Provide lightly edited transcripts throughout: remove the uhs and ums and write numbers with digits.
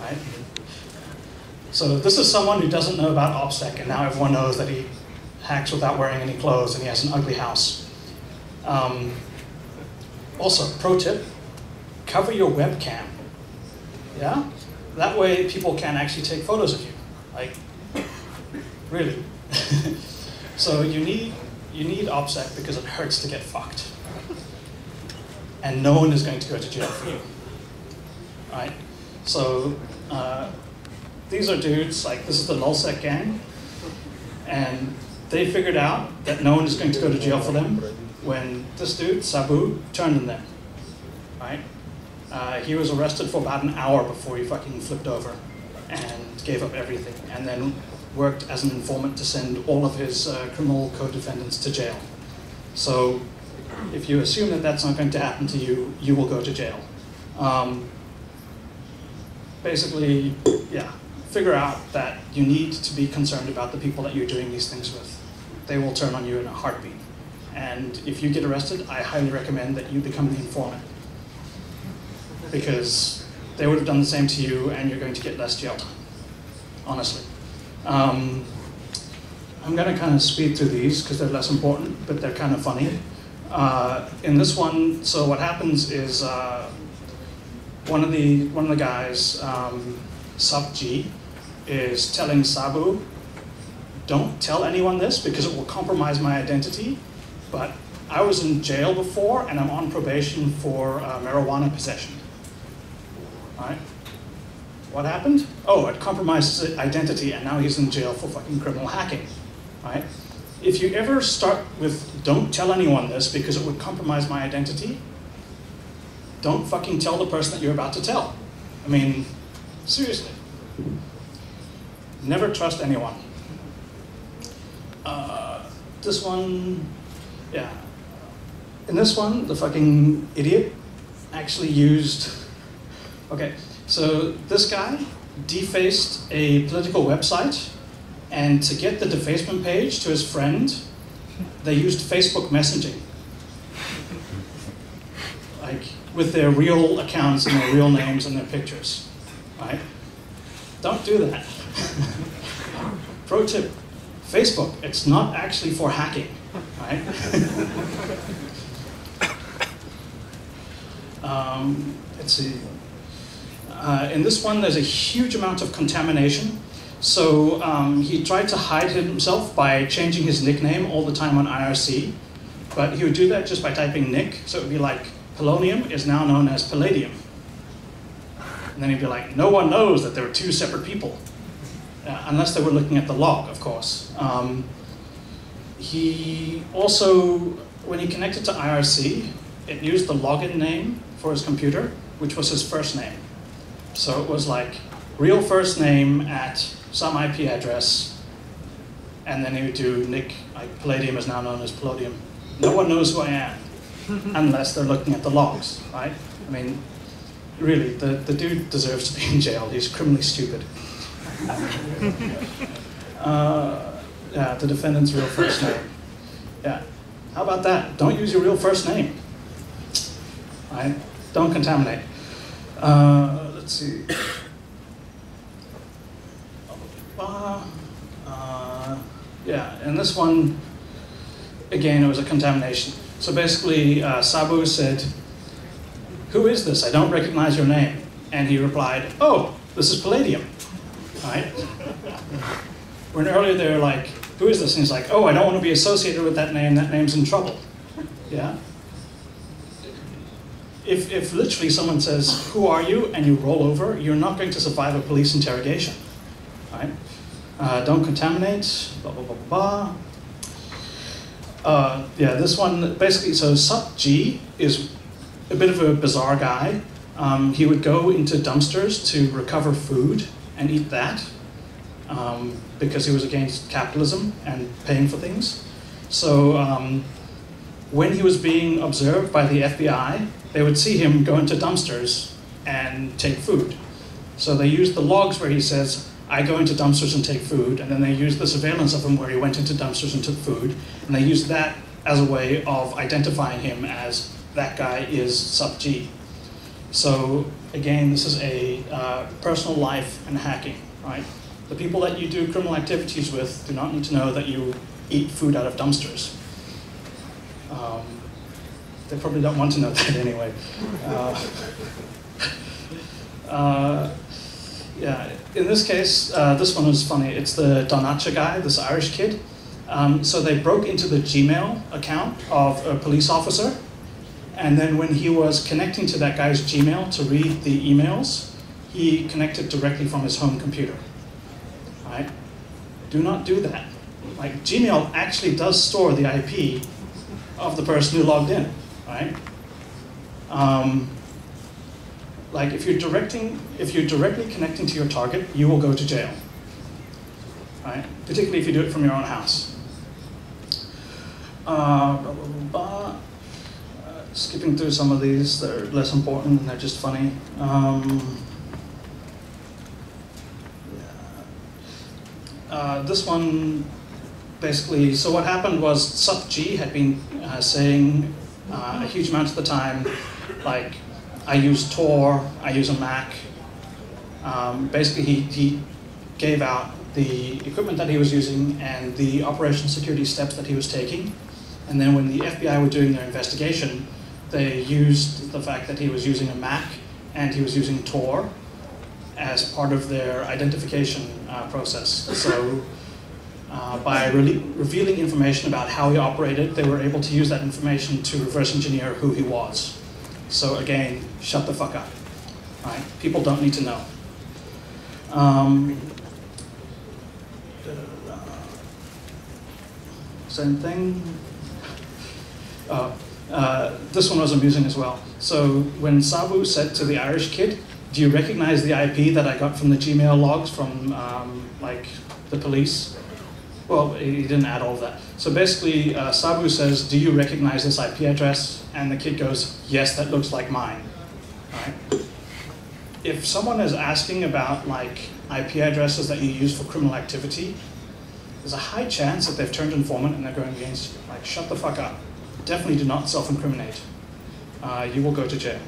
right? So this is someone who doesn't know about OPSEC, and now everyone knows that he hacks without wearing any clothes, and he has an ugly house. Also, pro tip, cover your webcam. Yeah? That way people can actually take photos of you. Like, really. So you need OPSEC because it hurts to get fucked. And no one is going to go to jail for you. Right? So these are dudes, like this is the nullsec gang, and they figured out that no one is going to go to jail for them when this dude, Sabu, turned on them. Right? He was arrested for about an hour before he fucking flipped over and gave up everything, and then worked as an informant to send all of his criminal co-defendants to jail. So if you assume that that's not going to happen to you, you will go to jail. Basically, yeah, figure out that you need to be concerned about the people that you're doing these things with. They will turn on you in a heartbeat. And if you get arrested, I highly recommend that you become the informant, because they would have done the same to you and you're going to get less jail time, honestly. I'm going to kind of speed through these because they're less important, but they're kind of funny. In this one, so what happens is one of the guys, Sub-G, is telling Sabu, don't tell anyone this because it will compromise my identity, but I was in jail before and I'm on probation for marijuana possession. All right? What happened? Oh, it compromised his identity and now he's in jail for fucking criminal hacking. Right? If you ever start with, don't tell anyone this because it would compromise my identity, don't fucking tell the person that you're about to tell. I mean, seriously. Never trust anyone. This one, yeah. In this one, the fucking idiot actually used, okay, so this guy defaced a political website, and to get the defacement page to his friend, they used Facebook messaging. Like, with their real accounts and their real names and their pictures, right? Don't do that. Pro tip, Facebook, it's not actually for hacking, right? Let's see. In this one, there's a huge amount of contamination. So he tried to hide himself by changing his nickname all the time on IRC, but he would do that just by typing Nick. So it would be like, polonium is now known as palladium. And then he'd be like, no one knows that there are two separate people, unless they were looking at the log, of course. He also, when he connected to IRC, it used the login name for his computer, which was his first name. So it was like, real first name at some IP address, and then he would do Nick, like palladium is now known as palladium. No one knows who I am, unless they're looking at the logs, right? I mean, really, the dude deserves to be in jail. He's criminally stupid. Yeah, the defendant's real first name. Yeah, how about that? Don't use your real first name, right? Don't contaminate. Let's see. Yeah, and this one, again, it was a contamination. So basically, Sabu said, who is this? I don't recognize your name. And he replied, oh, this is Palladium, right? When earlier they were like, who is this? And he's like, oh, I don't want to be associated with that name's in trouble, yeah? If literally someone says, who are you? And you roll over, you're not going to survive a police interrogation, right? Don't contaminate, blah, blah, blah, blah, blah. Yeah, this one, basically, so Sub-G is a bit of a bizarre guy. He would go into dumpsters to recover food and eat that because he was against capitalism and paying for things. So when he was being observed by the FBI, they would see him go into dumpsters and take food. So they used the logs where he says, I go into dumpsters and take food, and then they used the surveillance of him where he went into dumpsters and took food, and they used that as a way of identifying him as that guy is Sub-G. So again, this is a personal life and hacking, right? The people that you do criminal activities with do not need to know that you eat food out of dumpsters. They probably don't want to know that anyway. Yeah, in this case, this one was funny. It's the Dokladчик guy, this Irish kid. So they broke into the Gmail account of a police officer, and then when he was connecting to that guy's Gmail to read the emails, he connected directly from his home computer. Right? Do not do that. Like, Gmail actually does store the IP of the person who logged in, right? Like, if you're directly connecting to your target, you will go to jail, right? Particularly if you do it from your own house. Skipping through some of these, they're less important and they're just funny. This one, basically, so what happened was SupG had been saying a huge amount of the time, like, I use Tor, I use a Mac. Basically, he gave out the equipment that he was using and the operational security steps that he was taking. And then when the FBI were doing their investigation, they used the fact that he was using a Mac and he was using Tor as part of their identification process. So by revealing information about how he operated, they were able to use that information to reverse engineer who he was. So again, shut the fuck up. Right? People don't need to know. Same thing. This one was amusing as well. So when Sabu said to the Irish kid, "Do you recognize the IP that I got from the Gmail logs from like the police?" Well, he didn't add all of that. So basically, Sabu says, "Do you recognize this IP address?" And the kid goes, "Yes, that looks like mine." Right? If someone is asking about like IP addresses that you use for criminal activity, there's a high chance that they've turned informant and they're going against you. Like, shut the fuck up. Definitely do not self-incriminate. You will go to jail.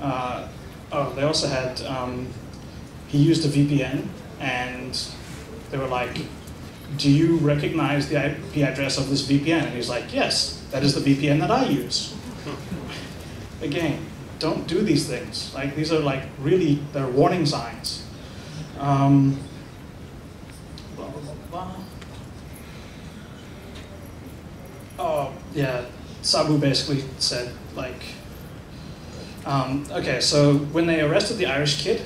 Oh, they also had, he used a VPN, and they were like, "Do you recognize the IP address of this VPN?" And he's like, "Yes, that is the VPN that I use." Again, don't do these things. Like, these are like really, they're warning signs. Blah, blah, blah, blah. Oh, yeah, Sabu basically said, like, okay, so when they arrested the Irish kid,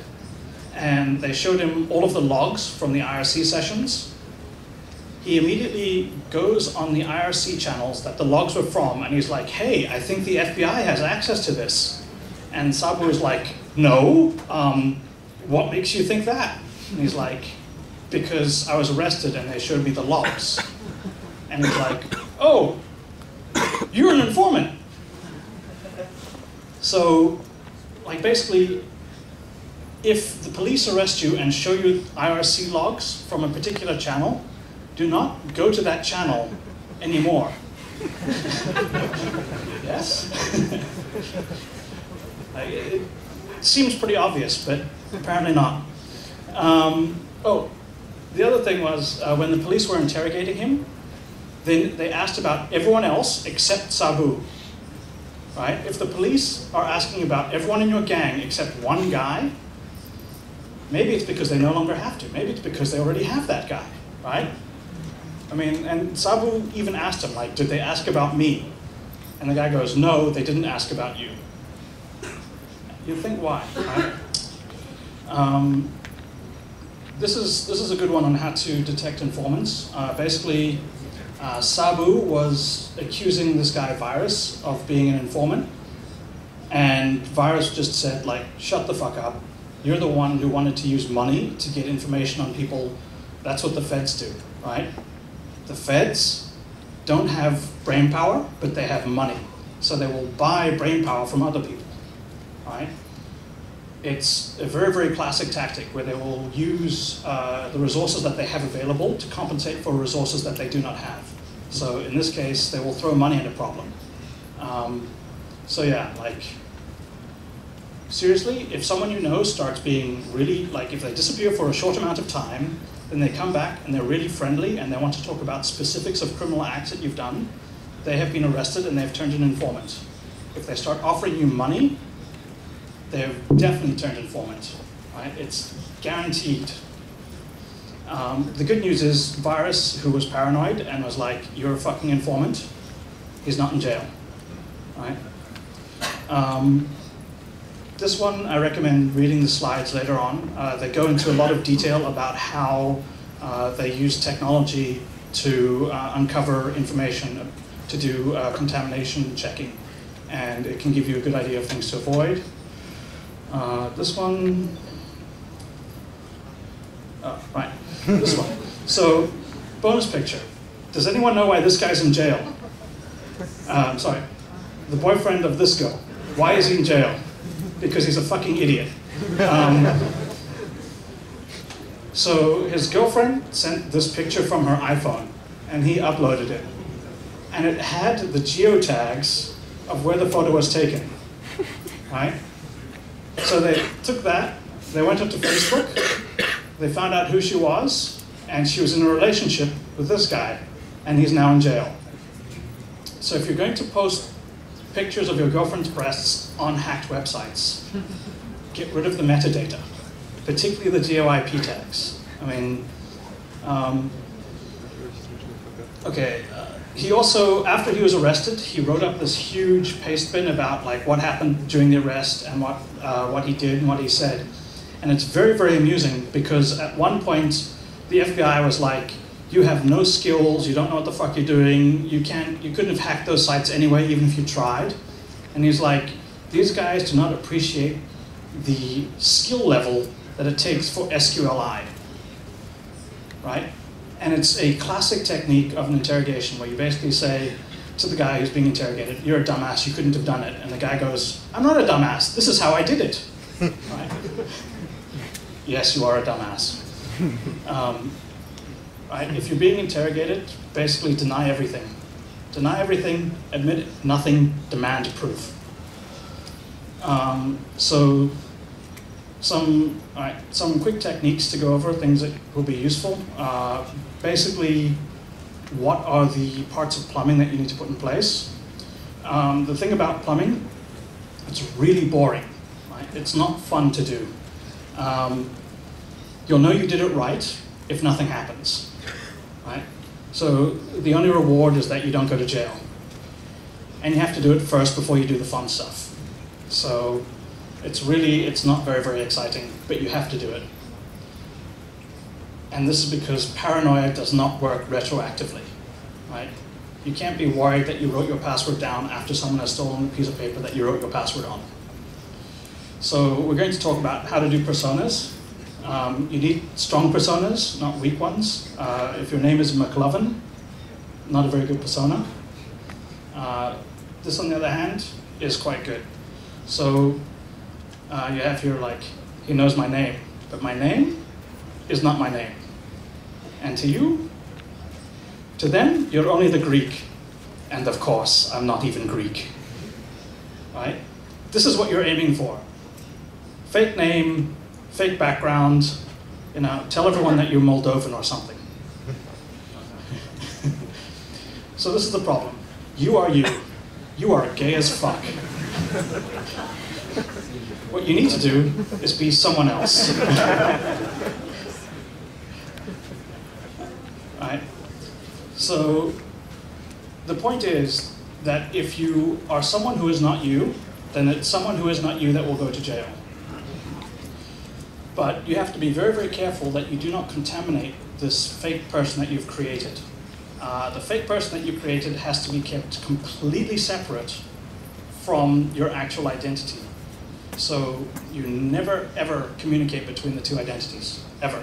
and they showed him all of the logs from the IRC sessions, he immediately goes on the IRC channels that the logs were from, and he's like, "Hey, I think the FBI has access to this." And Sabu is like, "No, what makes you think that?" And he's like, "Because I was arrested and they showed me the logs." And he's like, "Oh, you're an informant." So, like, basically, if the police arrest you and show you IRC logs from a particular channel, do not go to that channel anymore. Yes? It seems pretty obvious, but apparently not. Oh, the other thing was, when the police were interrogating him, then they asked about everyone else except Sabu. Right? If the police are asking about everyone in your gang except one guy, maybe it's because they no longer have to. Maybe it's because they already have that guy, right? I mean, and Sabu even asked him, like, "Did they ask about me?" And the guy goes, "No, they didn't ask about you." You think why, right? This is a good one on how to detect informants. Basically, Sabu was accusing this guy Virus of being an informant, and Virus just said, like, "Shut the fuck up. You're the one who wanted to use money to get information on people. That's what the feds do, right? The feds don't have brain power, but they have money. So they will buy brain power from other people, right? It's a very, very classic tactic where they will use the resources that they have available to compensate for resources that they do not have. So in this case, they will throw money at a problem. So yeah, like, seriously, if someone you know starts being really, like if they disappear for a short amount of time, then they come back and they're really friendly and they want to talk about specifics of criminal acts that you've done, they have been arrested and they've turned an informant. If they start offering you money, they've definitely turned informant, right? It's guaranteed. The good news is Virus, who was paranoid and was like, you're a fucking informant, he's not in jail, right? This one, I recommend reading the slides later on. They go into a lot of detail about how they use technology to uncover information, to do contamination checking, and it can give you a good idea of things to avoid. This one, oh, right, this one. So, bonus picture. Does anyone know why this guy's in jail? Sorry, the boyfriend of this girl. Why is he in jail? Because he's a fucking idiot. So his girlfriend sent this picture from her iPhone, and he uploaded it. And it had the geotags of where the photo was taken, right? So they took that, they went up to Facebook, they found out who she was, and she was in a relationship with this guy, and he's now in jail. So if you're going to post pictures of your girlfriend's breasts on hacked websites, get rid of the metadata, particularly the GeoIP tags. I mean, okay. He also, after he was arrested, he wrote up this huge paste bin about like what happened during the arrest and what he did and what he said. And it's very, very amusing because at one point the FBI was like, you have no skills, you don't know what the fuck you're doing, you couldn't have hacked those sites anyway, even if you tried. And he's like, these guys do not appreciate the skill level that it takes for SQLI, right? And it's a classic technique of an interrogation where you basically say to the guy who's being interrogated, you're a dumbass, you couldn't have done it. And the guy goes, I'm not a dumbass, this is how I did it, right? Yes, you are a dumbass. Right? If you're being interrogated, basically deny everything. Deny everything, admit nothing, demand proof. So some quick techniques to go over, things that will be useful. Basically, what are the parts of plumbing that you need to put in place? The thing about plumbing, it's really boring. Right? It's not fun to do. You'll know you did it right if nothing happens. Right? So the only reward is that you don't go to jail. And you have to do it first before you do the fun stuff. So it's not very, very exciting, but you have to do it. And this is because paranoia does not work retroactively, right? You can't be worried that you wrote your password down after someone has stolen a piece of paper that you wrote your password on. So we're going to talk about how to do personas. You need strong personas, not weak ones. If your name is McLovin, not a very good persona. This, on the other hand, is quite good. So you have here, like, he knows my name, but my name is not my name. And to you, to them, you're only the Greek. And of course, I'm not even Greek. Right? This is what you're aiming for. Fake name, fake background, you know, tell everyone that you're Moldovan or something. So this is the problem. You are you. You are gay as fuck. What you need to do is be someone else. Right? So the point is that if you are someone who is not you, then it's someone who is not you that will go to jail. But you have to be very, very careful that you do not contaminate this fake person that you've created. The fake person that you created has to be kept completely separate from your actual identity. So you never, ever communicate between the two identities, ever.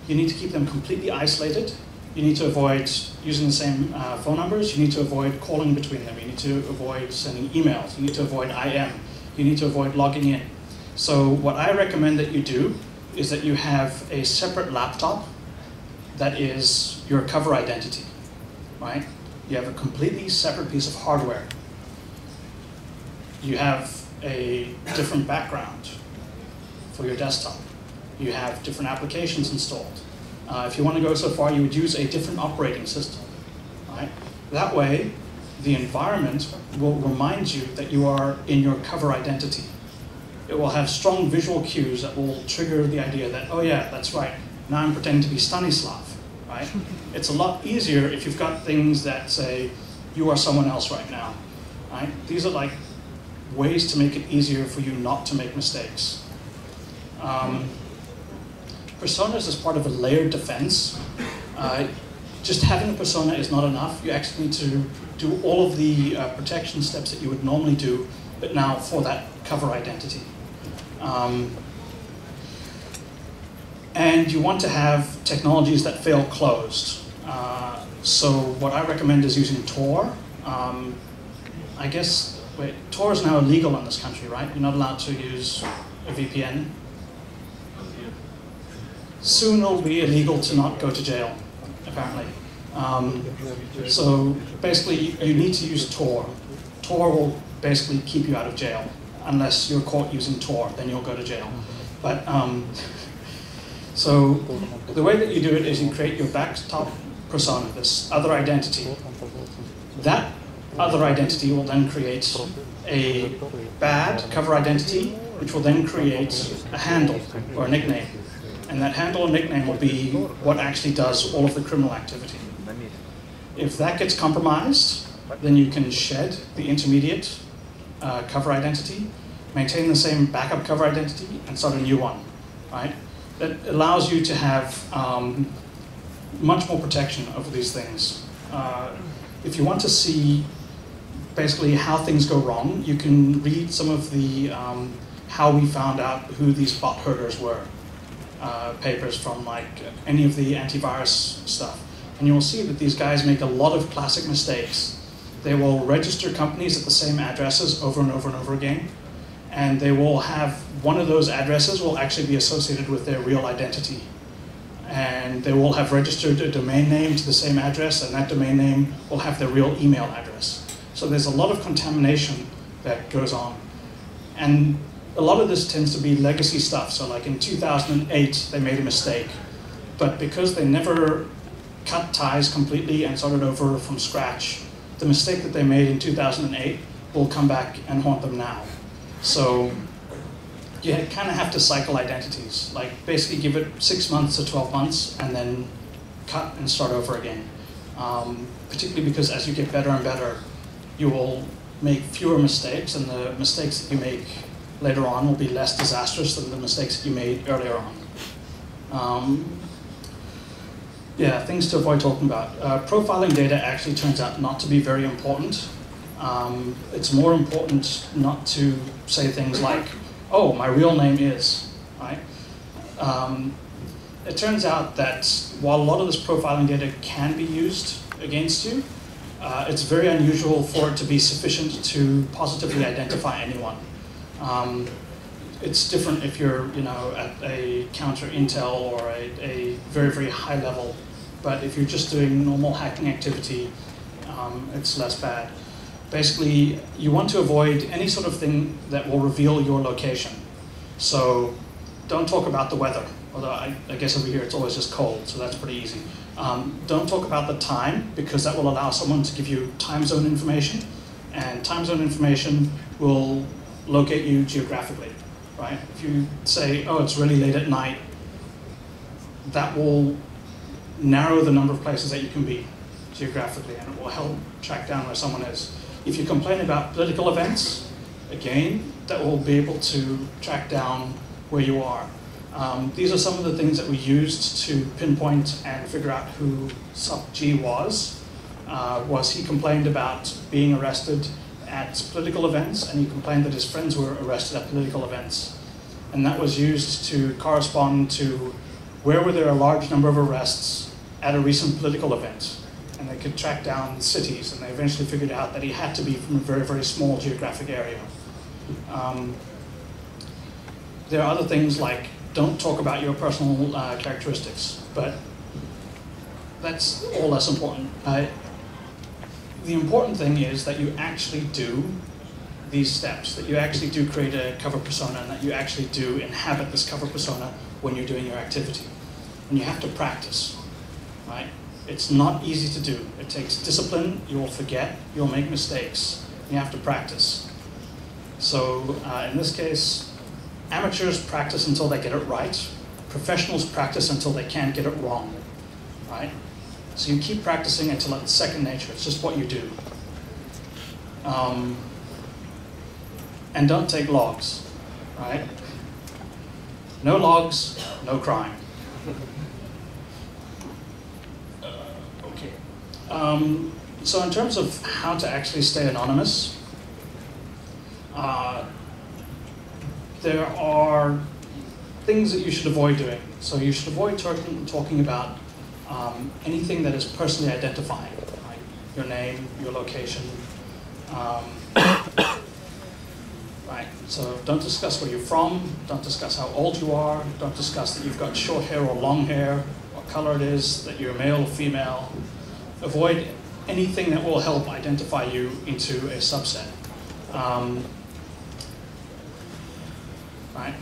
You need to keep them completely isolated. You need to avoid using the same phone numbers. You need to avoid calling between them. You need to avoid sending emails. You need to avoid IM. You need to avoid logging in. So what I recommend that you do is that you have a separate laptop that is your cover identity, right? You have a completely separate piece of hardware. You have a different background for your desktop. You have different applications installed. If you want to go so far, you would use a different operating system. Right? That way, the environment will remind you that you are in your cover identity. It will have strong visual cues that will trigger the idea that, oh yeah, that's right, now I'm pretending to be Stanislav. Right? It's a lot easier if you've got things that say, you are someone else right now. Right? These are like ways to make it easier for you not to make mistakes. Personas is part of a layered defense. Just having a persona is not enough. You actually need to do all of the protection steps that you would normally do, but now for that cover identity. And you want to have technologies that fail closed. So what I recommend is using Tor. I guess, wait, Tor is now illegal in this country, right? You're not allowed to use a VPN. Soon it'll be illegal to not go to jail, apparently. So basically, you need to use Tor. Tor will basically keep you out of jail, unless you're caught using Tor, then you'll go to jail. But so the way that you do it is you create your desktop persona, this other identity. That other identity will then create a bad cover identity, which will then create a handle or a nickname. And that handle or nickname will be what actually does all of the criminal activity. If that gets compromised, then you can shed the intermediate cover identity, maintain the same backup cover identity, and start a new one. Right? That allows you to have much more protection over these things. If you want to see basically how things go wrong, you can read some of the how we found out who these bot herders were. Papers from like any of the antivirus stuff. And you'll see that these guys make a lot of classic mistakes. They will register companies at the same addresses over and over and over again. And they will have, one of those addresses will actually be associated with their real identity. And they will have registered a domain name to the same address, and that domain name will have their real email address. So there's a lot of contamination that goes on. And a lot of this tends to be legacy stuff. So like in 2008, they made a mistake. But because they never cut ties completely and started over from scratch, the mistake that they made in 2008 will come back and haunt them now. So you kind of have to cycle identities. Like basically give it 6 months to 12 months and then cut and start over again. Particularly because as you get better and better, you will make fewer mistakes, and the mistakes that you make later on will be less disastrous than the mistakes that you made earlier on. Yeah, things to avoid talking about. Profiling data actually turns out not to be very important. It's more important not to say things like, oh, my real name is, right? It turns out that while a lot of this profiling data can be used against you, it's very unusual for it to be sufficient to positively identify anyone. It's different if you're, at a counter intel or a very, very high level. But if you're just doing normal hacking activity, it's less bad. Basically, you want to avoid any sort of thing that will reveal your location. So don't talk about the weather, although I guess over here it's always just cold, so that's pretty easy. Don't talk about the time, because that will allow someone to give you time zone information, and time zone information will locate you geographically, right? If you say, oh, it's really late at night, that will narrow the number of places that you can be geographically, and it will help track down where someone is. If you complain about political events, again, that will be able to track down where you are. These are some of the things that we used to pinpoint and figure out who Sup G was. He complained about being arrested at political events, and he complained that his friends were arrested at political events. And that was used to correspond to where were there a large number of arrests at a recent political event. And they could track down cities, and they eventually figured out that he had to be from a very, very small geographic area. There are other things like don't talk about your personal characteristics, but that's all less important. The important thing is that you actually do these steps, that you actually do create a cover persona and that you actually do inhabit this cover persona when you're doing your activity. And you have to practice, right? It's not easy to do. It takes discipline, you'll forget, you'll make mistakes. You have to practice. So in this case, amateurs practice until they get it right. Professionals practice until they can't get it wrong, right? So you keep practicing until it's second nature. It's just what you do. And don't take logs, right? No logs, no crime. Okay. So in terms of how to actually stay anonymous, there are things that you should avoid doing. So you should avoid talking about anything that is personally identifying, like your name, your location. Right, so don't discuss where you're from, don't discuss how old you are, don't discuss that you've got short hair or long hair, what color it is, that you're male or female. Avoid anything that will help identify you into a subset. Right,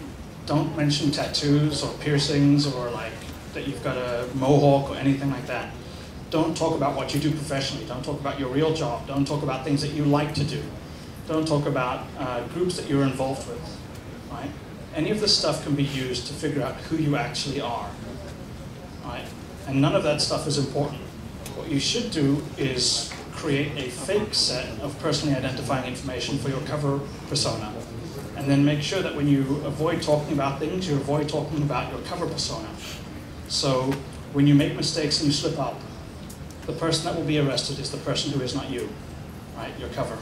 don't mention tattoos or piercings or like that you've got a mohawk or anything like that. Don't talk about what you do professionally, don't talk about your real job, don't talk about things that you like to do. Don't talk about groups that you're involved with, right? Any of this stuff can be used to figure out who you actually are, right? And none of that stuff is important. What you should do is create a fake set of personally identifying information for your cover persona, and then make sure that when you avoid talking about things, you avoid talking about your cover persona. So when you make mistakes and you slip up, the person that will be arrested is the person who is not you, right? Your cover.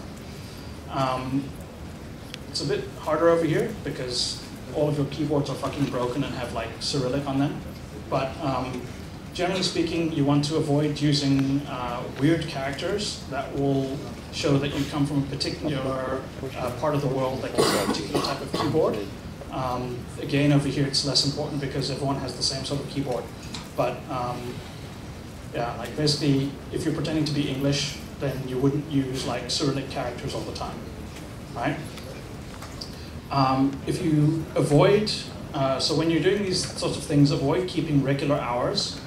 It's a bit harder over here because all of your keyboards are fucking broken and have like Cyrillic on them. But generally speaking, you want to avoid using weird characters that will show that you come from a particular part of the world that uses a particular type of keyboard. Again, over here it's less important because everyone has the same sort of keyboard. But yeah, like basically, if you're pretending to be English, then you wouldn't use like Cyrillic characters all the time, right? If you avoid, so when you're doing these sorts of things, avoid keeping regular hours.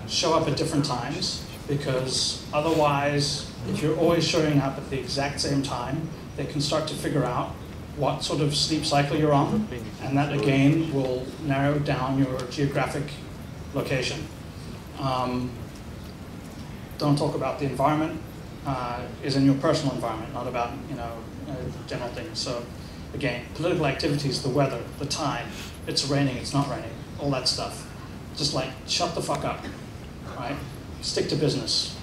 Show up at different times, because otherwise, if you're always showing up at the exact same time, they can start to figure out what sort of sleep cycle you're on, and that again will narrow down your geographic location. Don't talk about the environment, is in your personal environment, not about general things. So again, political activities, the weather, the time, it's raining, it's not raining, all that stuff. Just like shut the fuck up, right? Stick to business.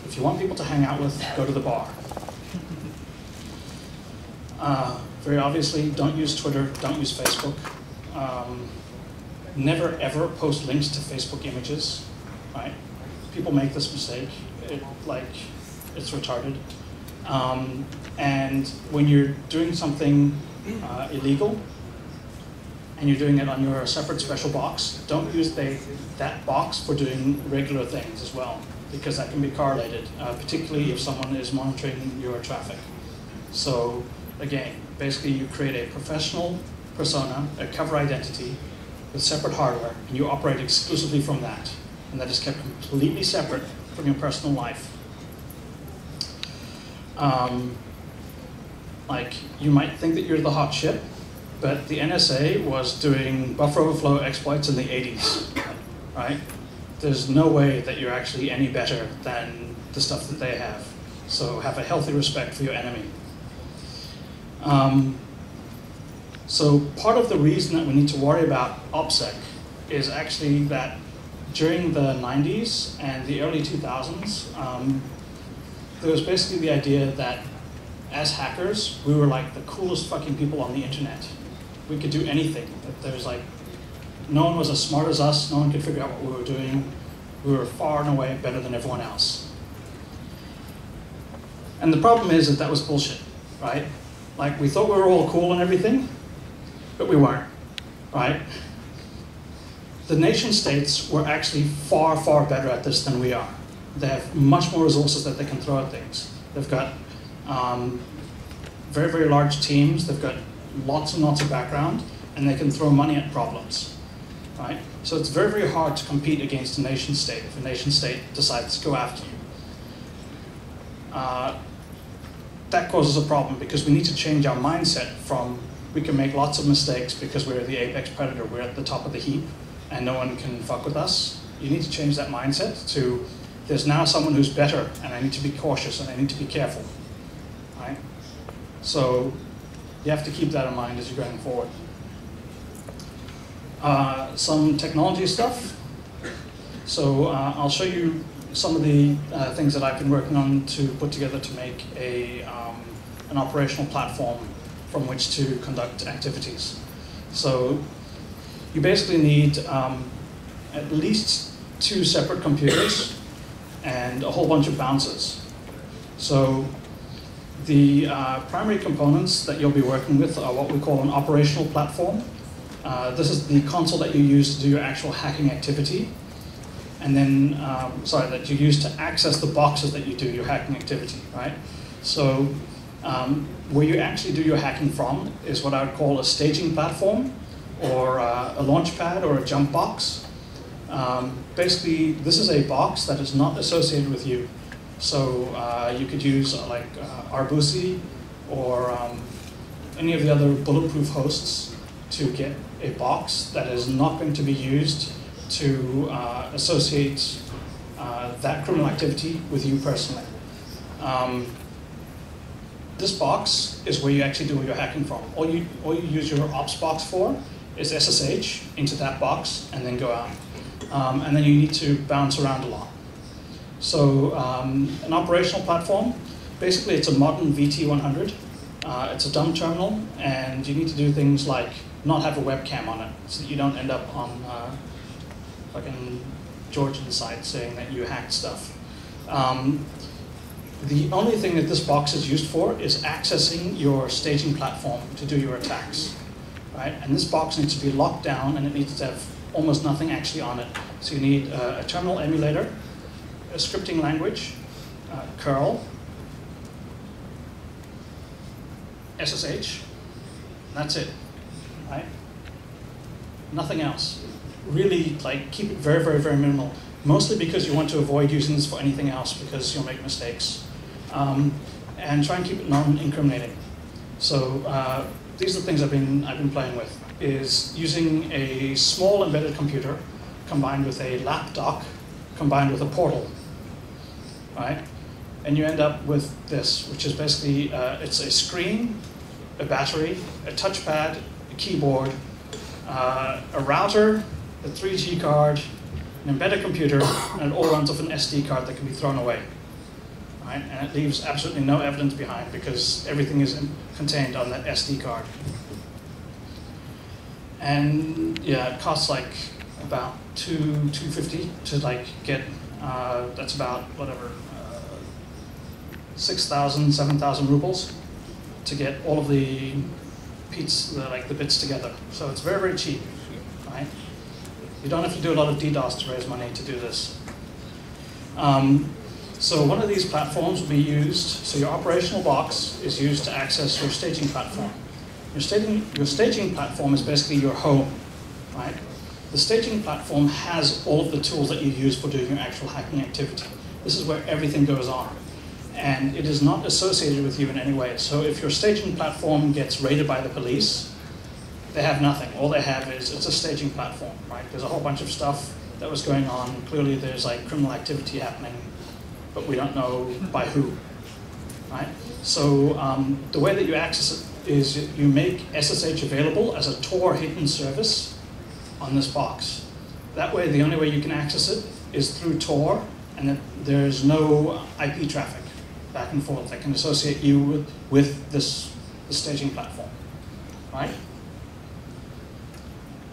If you want people to hang out with, go to the bar. Very obviously, don't use Twitter, don't use Facebook. Never ever post links to Facebook images, right? People make this mistake, it's retarded. And when you're doing something illegal, and you're doing it on your separate special box, don't use that box for doing regular things as well, because that can be correlated, particularly if someone is monitoring your traffic. So again, basically you create a professional persona, a cover identity, with separate hardware, and you operate exclusively from that. And that is kept completely separate from your personal life. Like, you might think that you're the hot shit, but the NSA was doing buffer overflow exploits in the 80s, right? There's no way that you're actually any better than the stuff that they have. So have a healthy respect for your enemy. So part of the reason that we need to worry about OPSEC is actually that during the 90s and the early 2000s, there was basically the idea that as hackers, we were like the coolest fucking people on the internet. We could do anything. There's like, no one was as smart as us, no one could figure out what we were doing. We were far and away better than everyone else. And the problem is that that was bullshit, right? Like, we thought we were all cool and everything, but we weren't, right? The nation states were actually far, far better at this than we are. They have much more resources that they can throw at things. They've got very, very large teams. They've got lots and lots of background, and they can throw money at problems, right? So it's very, very hard to compete against a nation state if a nation state decides to go after you. That causes a problem because we need to change our mindset from we can make lots of mistakes because we're the apex predator, we're at the top of the heap, and no one can fuck with us. You need to change that mindset to there's now someone who's better, and I need to be cautious, and I need to be careful, right? So you have to keep that in mind as you're going forward. Some technology stuff. So I'll show you some of the things that I've been working on to put together to make an operational platform from which to conduct activities. So you basically need at least 2 separate computers and a whole bunch of bouncers. So the primary components that you'll be working with are what we call an operational platform. This is the console that you use to do your actual hacking activity. And then, that you use to access the boxes that you do your hacking activity, right? So where you actually do your hacking from is what I would call a staging platform, or a launch pad, or a jump box. Basically, this is a box that is not associated with you. So you could use like Arbusi or any of the other bulletproof hosts to get a box that is not going to be used to associate that criminal activity with you personally. This box is where you actually do your hacking from. All you use your ops box for is SSH into that box and then go out. And then you need to bounce around a lot. So an operational platform, basically it's a modern VT100. It's a dumb terminal, and you need to do things like not have a webcam on it so that you don't end up on fucking Georgian site saying that you hacked stuff. The only thing that this box is used for is accessing your staging platform to do your attacks, right? And this box needs to be locked down, and it needs to have almost nothing actually on it. So you need a terminal emulator, a scripting language, curl, SSH, and that's it, right? Nothing else. Really, like, keep it very, very, very minimal. Mostly because you want to avoid using this for anything else because you'll make mistakes. And try and keep it non-incriminating. So these are the things I've been playing with, is using a small embedded computer combined with a laptop combined with a portal, right? And you end up with this, which is basically, it's a screen, a battery, a touchpad, a keyboard, a router, a 3G card, an embedded computer, and it all runs off an SD card that can be thrown away. Right? And it leaves absolutely no evidence behind because everything is contained on that SD card. And yeah, it costs like about $250 to like get, that's about whatever, 6,000, 7,000 rubles to get all of the bits together. So it's very, very cheap, right? You don't have to do a lot of DDoS to raise money to do this. So one of these platforms will be used, so your operational box is used to access your staging platform. Your staging platform is basically your home, right? The staging platform has all of the tools that you use for doing your actual hacking activity. This is where everything goes on. And it is not associated with you in any way. So if your staging platform gets raided by the police, they have nothing. All they have is, it's a staging platform, right? There's a whole bunch of stuff that was going on. Clearly there's like criminal activity happening, but we don't know by who, right? So the way that you access it is you make SSH available as a Tor hidden service on this box. That way, the only way you can access it is through Tor, and there's no IP traffic back and forth that can associate you with the staging platform, right?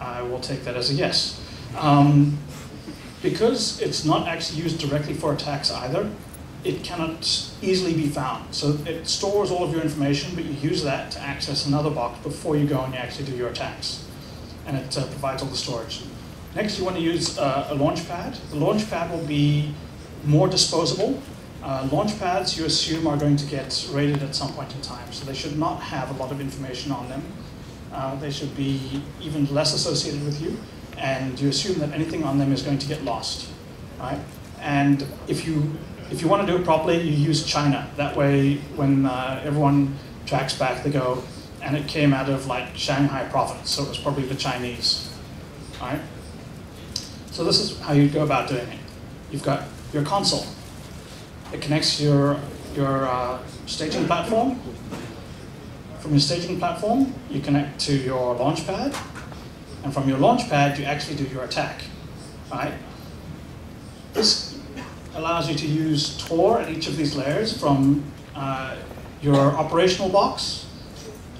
I will take that as a yes. Because it's not actually used directly for attacks either, it cannot easily be found. So it stores all of your information, but you use that to access another box before you go and you actually do your attacks. And it provides all the storage. Next, you want to use a launch pad. The launch pad will be more disposable Launch pads you assume are going to get raided at some point in time, so they should not have a lot of information on them. They should be even less associated with you, and you assume that anything on them is going to get lost, right? And if you want to do it properly, you use China. That way, when everyone tracks back, they go, and it came out of like Shanghai province, so it was probably the Chinese, right? So this is how you go about doing it. You've got your console. It connects to your staging platform. From your staging platform, you connect to your launch pad. And from your launch pad, you actually do your attack, right? This allows you to use Tor at each of these layers, from your operational box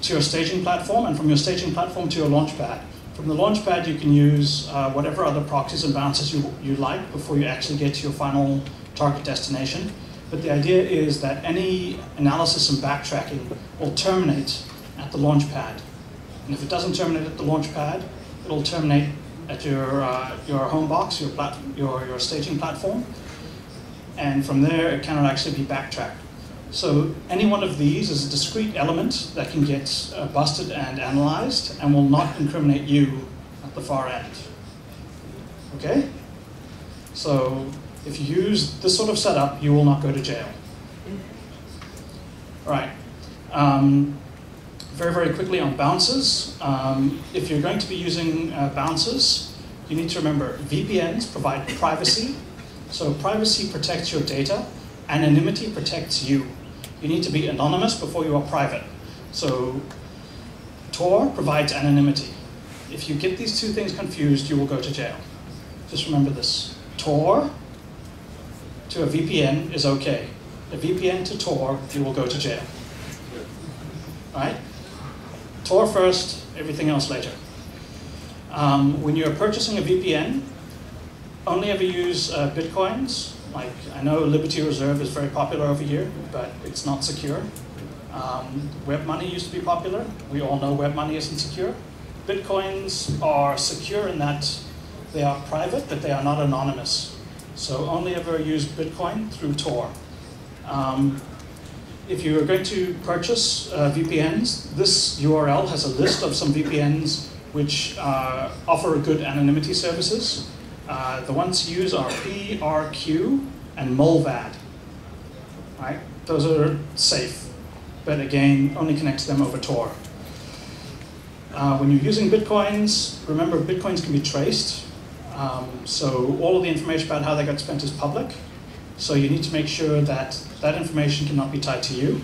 to your staging platform, and from your staging platform to your launch pad. From the launch pad, you can use whatever other proxies and bounces you like before you actually get to your final target destination. But the idea is that any analysis and backtracking will terminate at the launch pad. And if it doesn't terminate at the launch pad, it'll terminate at your home box, your staging platform. And from there, it cannot actually be backtracked. So any one of these is a discrete element that can get busted and analyzed and will not incriminate you at the far end. Okay? So if you use this sort of setup, you will not go to jail. All right. Very, very quickly on bounces. If you're going to be using bounces, you need to remember VPNs provide privacy. So privacy protects your data. Anonymity protects you. You need to be anonymous before you are private. So Tor provides anonymity. If you get these two things confused, you will go to jail. Just remember this. Tor to a VPN is okay. A VPN to Tor, you will go to jail. Right? Tor first, everything else later. When you're purchasing a VPN, only ever use Bitcoins. Like, I know Liberty Reserve is very popular over here, but it's not secure. Web money used to be popular. We all know web money isn't secure. Bitcoins are secure in that they are private, but they are not anonymous. So only ever use Bitcoin through Tor. If you are going to purchase VPNs, this URL has a list of some VPNs which offer good anonymity services. The ones to use are PRQ and Molvad. Right? Those are safe, but again, only connect to them over Tor. When you're using Bitcoins, remember Bitcoins can be traced. So all of the information about how they got spent is public. So you need to make sure that that information cannot be tied to you.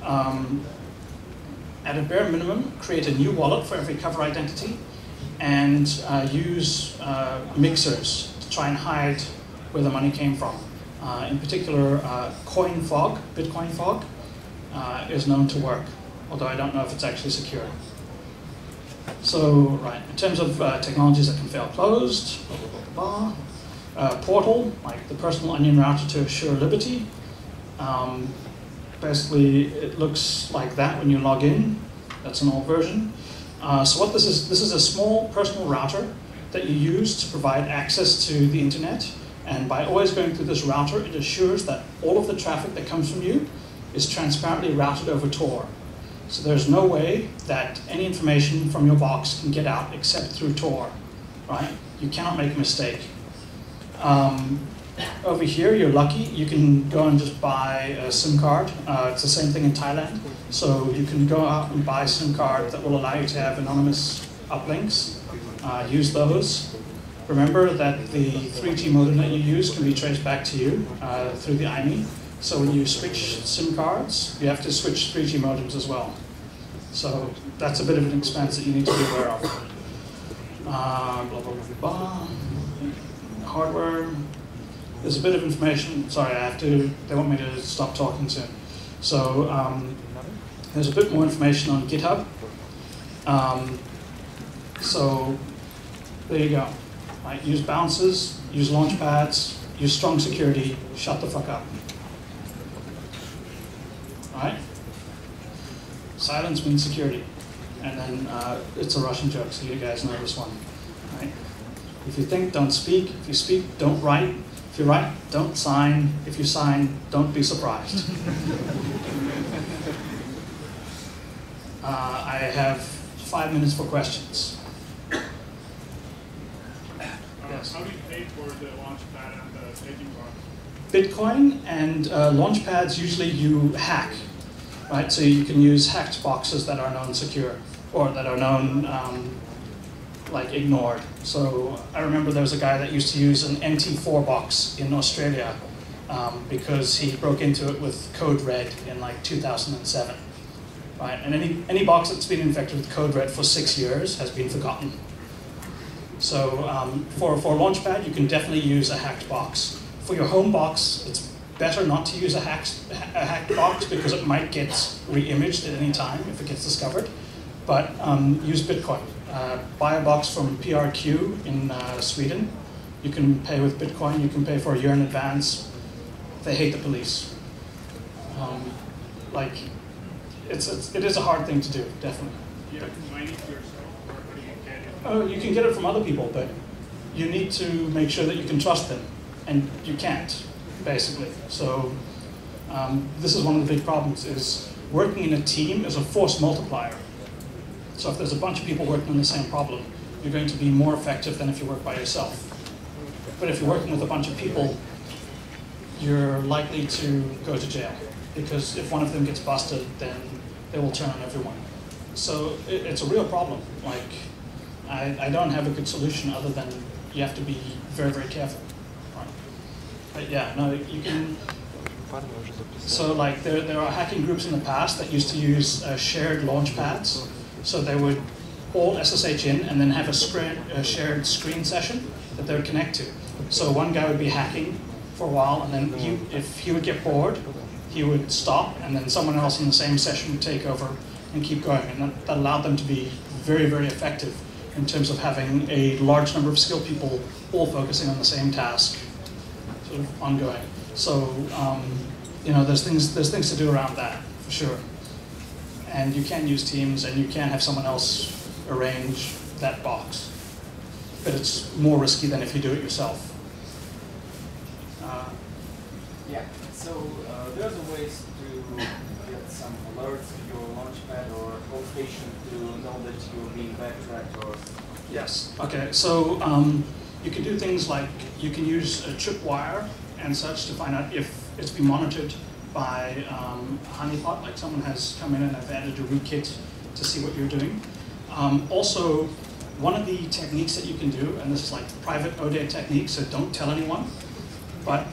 At a bare minimum, create a new wallet for every cover identity, and use mixers to try and hide where the money came from. In particular, coin fog, Bitcoin fog, is known to work, although I don't know if it's actually secure. So, right, in terms of technologies that can fail closed, blah, blah, blah. Portal, like the personal onion router to assure liberty. Basically, it looks like that when you log in. That's an old version. So what this is a small personal router that you use to provide access to the internet. And by always going through this router, it assures that all of the traffic that comes from you is transparently routed over Tor. So there's no way that any information from your box can get out except through Tor, right? You cannot make a mistake. Over here, you're lucky. You can go and just buy a SIM card. It's the same thing in Thailand. So you can go out and buy a SIM card that will allow you to have anonymous uplinks. Use those. Remember that the 3G modem that you use can be traced back to you through the IMEI. So when you switch SIM cards, you have to switch 3G modems as well. So that's a bit of an expense that you need to be aware of. Blah, blah, blah, blah. Hardware. There's a bit of information. Sorry, they want me to stop talking soon. So there's a bit more information on GitHub. So there you go. Right, use bounces, use launch pads, use strong security, shut the fuck up. Right? Silence means security. And then it's a Russian joke, so you guys know this one. Right? If you think, don't speak. If you speak, don't write. If you write, don't sign. If you sign, don't be surprised. I have 5 minutes for questions. Yes. How do you pay for the launchpad and the staging box? Bitcoin and launchpads, usually you hack, right? So you can use hacked boxes that are known secure, or that are known like ignored. So I remember there was a guy that used to use an NT4 box in Australia because he broke into it with code red in like 2007, right? And any box that's been infected with code red for 6 years has been forgotten. So for Launchpad, you can definitely use a hacked box. For your home box, it's better not to use a hacked box because it might get re-imaged at any time if it gets discovered. But use Bitcoin. Buy a box from PRQ in Sweden. You can pay with Bitcoin. You can pay for a year in advance. They hate the police. It is a hard thing to do, definitely. You have to mine it yourself, or how do you get it? Oh, you can get it from other people, but you need to make sure that you can trust them, and you can't, basically. So this is one of the big problems, is working in a team is a force multiplier. So if there's a bunch of people working on the same problem, you're going to be more effective than if you work by yourself. But if you're working with a bunch of people, you're likely to go to jail, because if one of them gets busted, then they will turn on everyone. So it's a real problem. Like, I don't have a good solution other than you have to be very, very careful. Right? But yeah, no, you can. So like there are hacking groups in the past that used to use shared launch pads. So they would all SSH in and then have a shared screen session that they would connect to. So one guy would be hacking for a while, and then if he would get bored, he would stop, and then someone else in the same session would take over and keep going. And that allowed them to be very, very effective in terms of having a large number of skilled people all focusing on the same task, sort of ongoing. So you know, there's things to do around that, for sure. And you can use Teams, and you can have someone else arrange that box. But it's more risky than if you do it yourself. Yeah, so there's a ways to get some alerts to your launchpad or home station to know that you're being backtracked or... Yes, okay, so you can do things like, you can use a tripwire and such to find out if it's been monitored by honeypot, like someone has come in and have added a rootkit to see what you're doing. Also, one of the techniques that you can do, and this is like private ODA technique, so don't tell anyone, but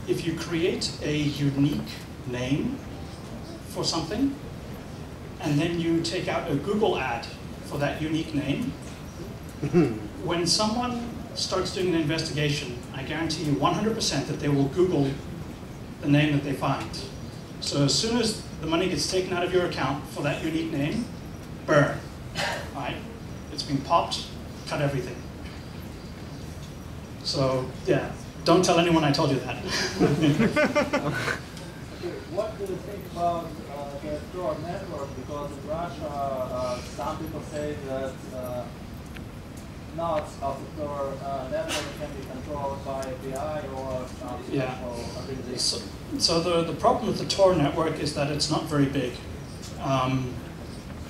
if you create a unique name for something, and then you take out a Google ad for that unique name, when someone starts doing an investigation, I guarantee you 100% that they will Google the name that they find. So as soon as the money gets taken out of your account for that unique name, burn, right? It's been popped, cut everything. So yeah, don't tell anyone I told you that. What do you think about the Tor Network? Because in Russia, some people say that nodes of the Tor Network can be controlled by FBI or some special organization. So the problem with the Tor Network is that it's not very big.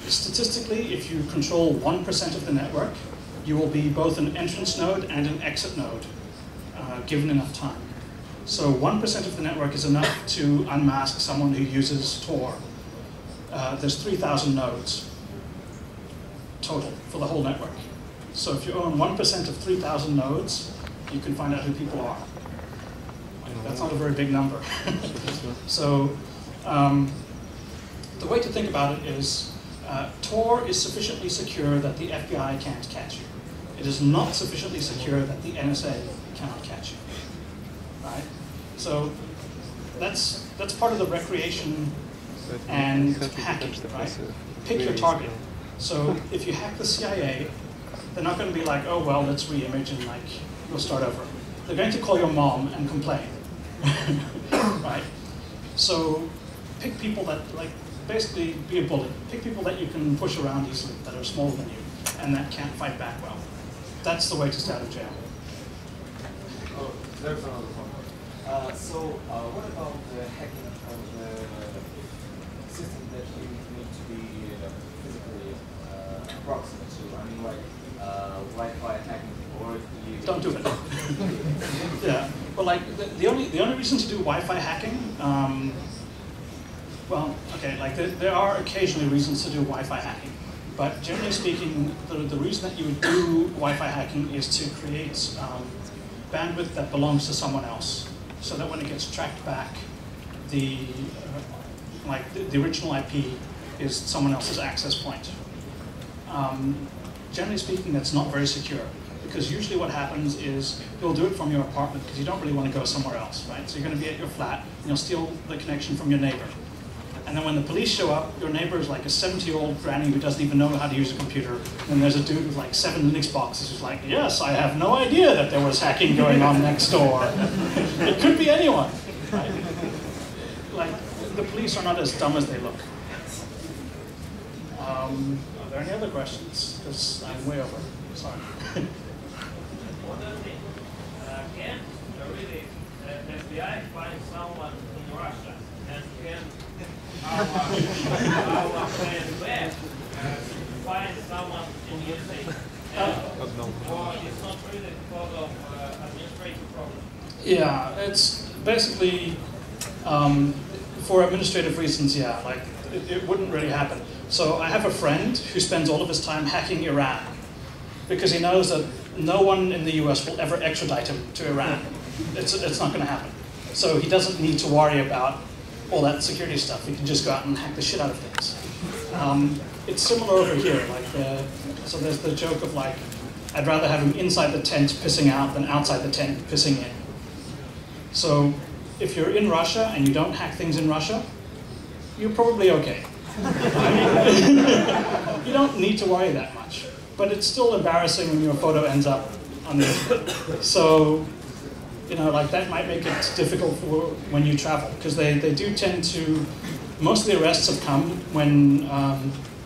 Statistically, if you control 1% of the network, you will be both an entrance node and an exit node, given enough time. So 1% of the network is enough to unmask someone who uses Tor. There's 3,000 nodes total for the whole network. So if you own 1% of 3,000 nodes, you can find out who people are. That's not a very big number. So the way to think about it is Tor is sufficiently secure that the FBI can't catch you. It is not sufficiently secure that the NSA cannot catch you. Right? So that's part of the recreation and hacking, right? Pick your target. So if you hack the CIA, they're not going to be like, oh, well, let's re-image and like, we'll start over. They're going to call your mom and complain, right? So pick people that, like, basically be a bully. Pick people that you can push around easily, that are smaller than you, and that can't fight back well. That's the way to stay out of jail. There's another one. What about the hacking of the system that you need to be physically approximate to? I mean, like Wi-Fi hacking, or you don't do it. Yeah. Well, like the only reason to do Wi-Fi hacking, well, okay, like there are occasionally reasons to do Wi-Fi hacking, but generally speaking, the reason that you would do Wi-Fi hacking is to create bandwidth that belongs to someone else, so that when it gets tracked back, the original IP is someone else's access point. Generally speaking, that's not very secure, because usually what happens is you'll do it from your apartment because you don't really want to go somewhere else, right? So you're going to be at your flat, and you'll steal the connection from your neighbor. And then when the police show up, your neighbor is like a 70-year-old granny who doesn't even know how to use a computer. And there's a dude with like 7 Linux boxes who's like, yes, I have no idea that there was hacking going on next door. It could be anyone. Right? Like, the police are not as dumb as they look. Are there any other questions? Because I'm way over. Sorry. Can really FBI find someone in Russia, and can our web find someone in the USA? Or it's not really because of administrative problems? Yeah, it's basically for administrative reasons. Yeah, like it wouldn't really happen. So I have a friend who spends all of his time hacking Iran because he knows that no one in the US will ever extradite him to Iran. It's not going to happen. So he doesn't need to worry about all that security stuff. He can just go out and hack the shit out of things. It's similar over here. Like so there's the joke of like, I'd rather have him inside the tent pissing out than outside the tent pissing in. So if you're in Russia and you don't hack things in Russia, you're probably okay. You don't need to worry that much. But it's still embarrassing when your photo ends up on the internet. So, you know, like that might make it difficult for when you travel, because they do tend to, most of the arrests have come when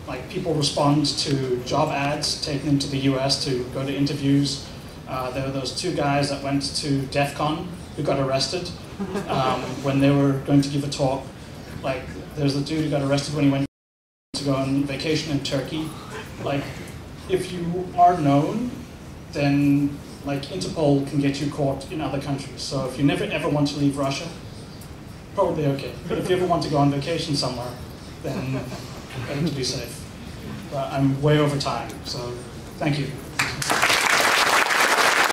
like people respond to job ads taken into the US to go to interviews. There were those 2 guys that went to DEF CON who got arrested when they were going to give a talk. Like, there's the dude who got arrested when he went to go on vacation in Turkey. Like, if you are known, then like Interpol can get you caught in other countries. So if you never ever want to leave Russia, probably okay. But if you ever want to go on vacation somewhere, then better to be safe. But I'm way over time, so thank you.